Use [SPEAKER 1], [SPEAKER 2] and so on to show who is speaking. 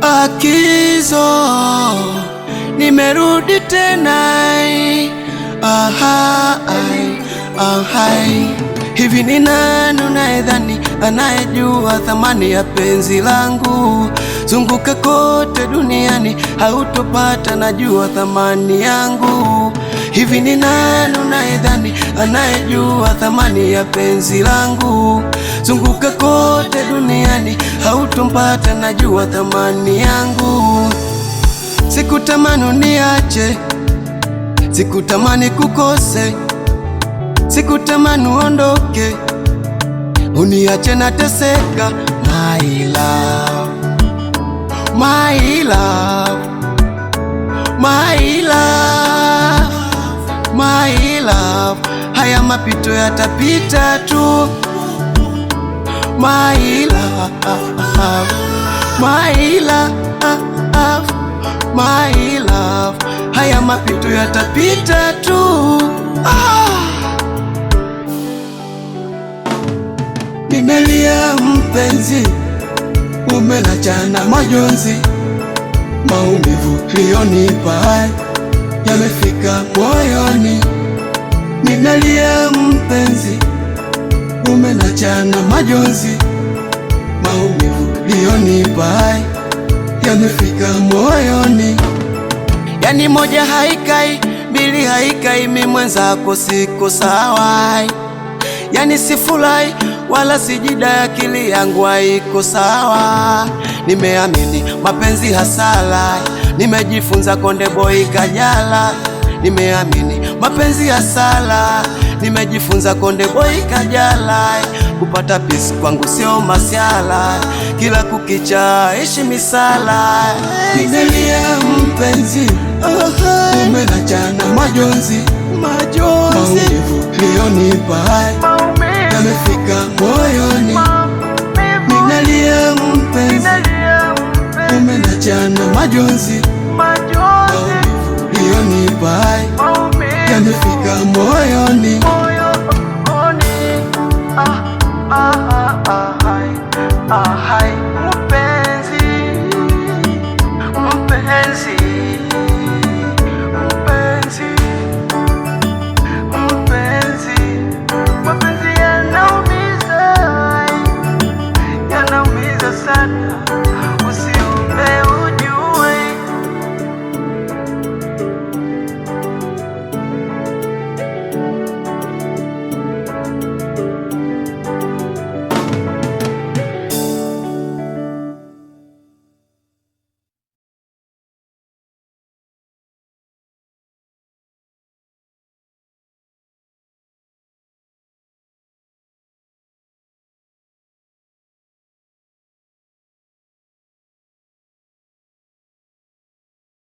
[SPEAKER 1] Akizo, nimerudi tena. Hivi ni nani unayedhani anayejua thamani ya penzi langu? Zunguka kote duniani hautopata najua thamani yangu. Hivi ni nani unayedhani anayejua thamani ya penzi langu? Zunguka kote duniani hautompata najua thamani yangu. Sikutamani uniache, sikutamani kukose, sikutamani uondoke, uniache nateseka. My love, my love, my love, my love. Haya mapito yatapita tu. My love, my love, my love. Haya mapito yatapita tu. Nimelia mpenzi, umenachana majonzi, maumivu uliyonipa yamefika moyoni. Nimelia mpenzi, umenachana majonzi, maumivu uliyonipa yamefika moyoni. Yani moja haikai, mbili haikai, mimi mwenzako siko sawa. Yani sifurahi wala sijida, akili yangu haiko sawa. Nimeamini mapenzi hasara, nimejifunza Konde Boy Kajala. Nimeamini mapenzi hasara, nimejifunza Konde Boy Kajala. Kupata peace kwangu sio masiala, kila kukicha ishi misala. Nimelia mpenzi, umenachana majonzi, maumivu uliyonipa yamefika moyoni. Nimelia mpenzi, umenachana majonzi, maumivu uliyonipa yamefika moyoni.
[SPEAKER 2] Yanaumiza sana.